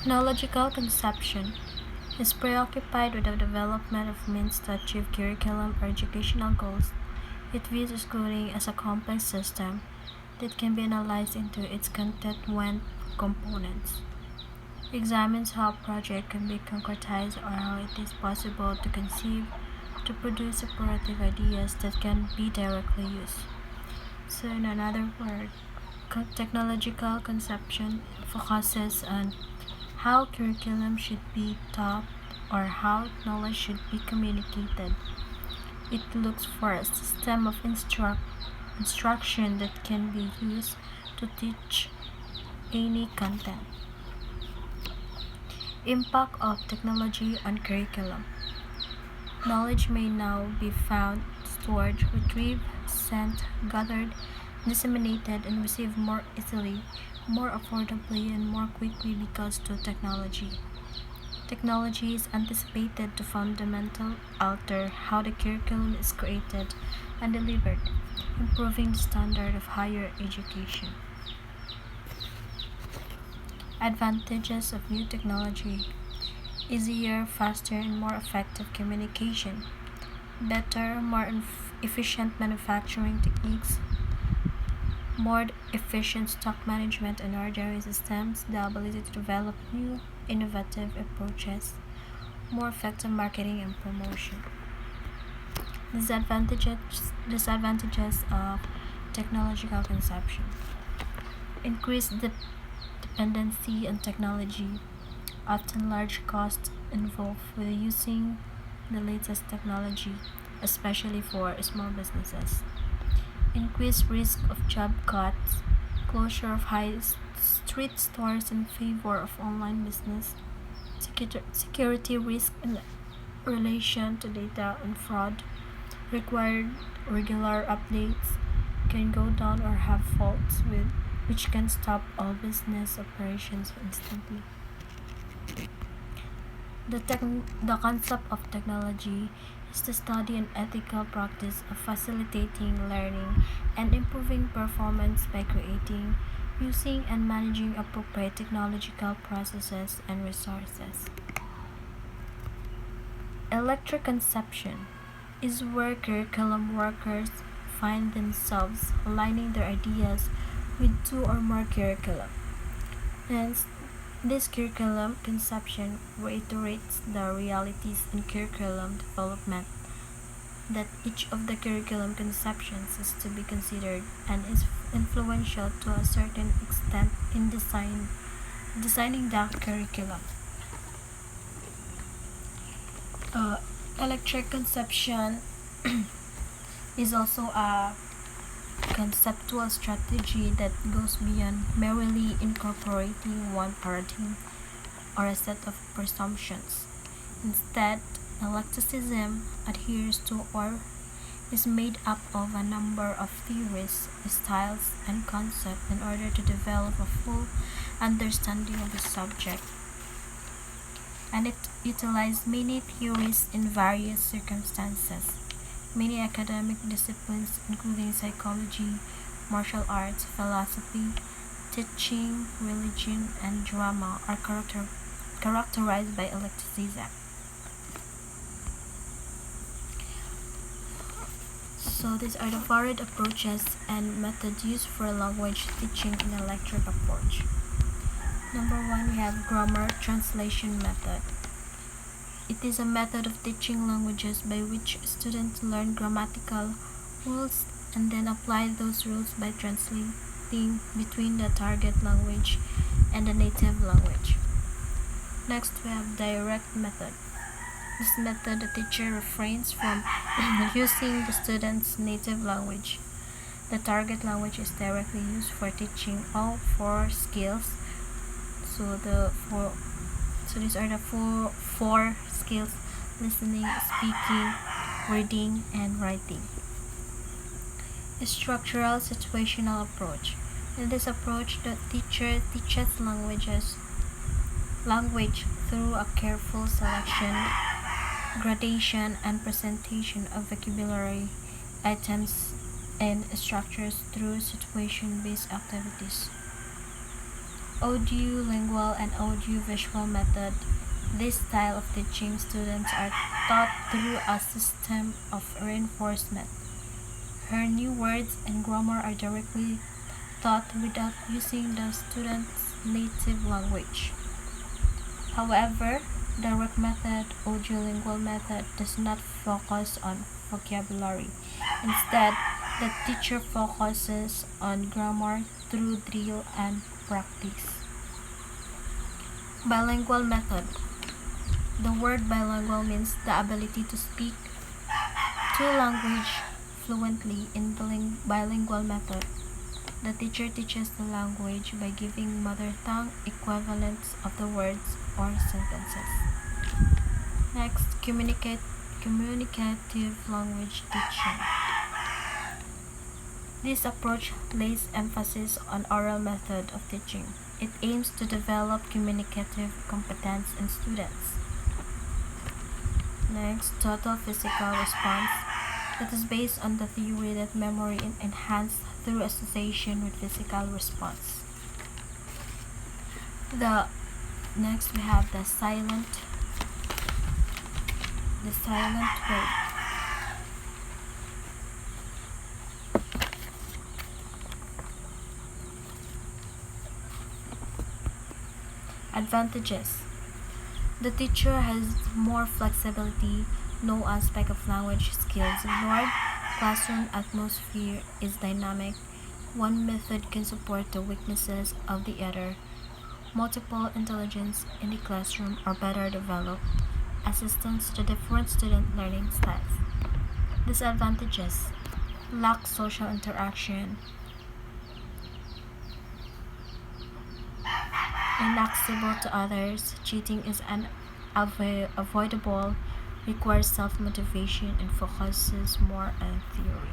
Technological conception is preoccupied with the development of means to achieve curriculum or educational goals. It views schooling as a complex system that can be analyzed into its constituent components. It examines how a project can be concretized or how it is possible to conceive to produce operative ideas that can be directly used. So, in another word, technological conception focuses on how curriculum should be taught or how knowledge should be communicated. It looks for a system of instruction that can be used to teach any content. Impact of technology on curriculum. Knowledge may now be found, stored, retrieved, sent, gathered, disseminated, and received more easily, more affordably, and more quickly because of technology. Technology is anticipated to fundamentally alter how the curriculum is created and delivered, improving the standard of higher education. Advantages of new technology: easier, faster, and more effective communication, better, more efficient manufacturing techniques, more efficient stock management and ordering systems, the ability to develop new, innovative approaches, more effective marketing and promotion. Disadvantages of technological conception: increased dependency on technology, often large costs involved with using the latest technology, especially for small businesses. Increased risk of job cuts, closure of high street stores in favor of online business, security risk in relation to data and fraud, required regular updates, can go down or have faults which can stop all business operations instantly. The concept of technology is the study and ethical practice of facilitating learning and improving performance by creating, using, and managing appropriate technological processes and resources. Electric conception is where curriculum workers find themselves aligning their ideas with two or more curricula. Hence, this curriculum conception reiterates the realities in curriculum development, that each of the curriculum conceptions is to be considered and is influential to a certain extent in designing the curriculum. Electric conception is also a conceptual strategy that goes beyond merely incorporating one paradigm or a set of presumptions. Instead, eclecticism adheres to or is made up of a number of theories, styles, and concepts in order to develop a full understanding of the subject. And it utilizes many theories in various circumstances. Many academic disciplines, including psychology, martial arts, philosophy, teaching, religion, and drama, are characterized by eclecticism. So these are the varied approaches and methods used for language teaching in electric approach. Number one, we have grammar translation method. It is a method of teaching languages by which students learn grammatical rules and then apply those rules by translating between the target language and the native language. Next, we have direct method. This method, the teacher refrains from using the student's native language. The target language is directly used for teaching all four skills. So these are the four skills: listening, speaking, reading, and writing. A structural situational approach. In this approach, the teacher teaches language through a careful selection, gradation, and presentation of vocabulary items and structures through situation-based activities. Audiolingual and audiovisual method. This style of teaching students are taught through a system of reinforcement. Her new words and grammar are directly taught without using the student's native language. However, direct method, audiolingual method does not focus on vocabulary. Instead, the teacher focuses on grammar through drill and practice. Bilingual method. The word bilingual means the ability to speak two languages fluently. In bilingual method, the teacher teaches the language by giving mother tongue equivalents of the words or sentences. Next, communicative language teaching. This approach lays emphasis on oral method of teaching. It aims to develop communicative competence in students. Next, total physical response. That is based on the theory that memory is enhanced through association with physical response. Next we have the silent wave. Advantages. The teacher has more flexibility, no aspect of language skills ignored, classroom atmosphere is dynamic, one method can support the weaknesses of the other, multiple intelligence in the classroom are better developed, assistance to different student learning styles. Disadvantages. Lack social interaction, inaccessible to others, cheating is unavoidable, requires self-motivation and focuses more on theory.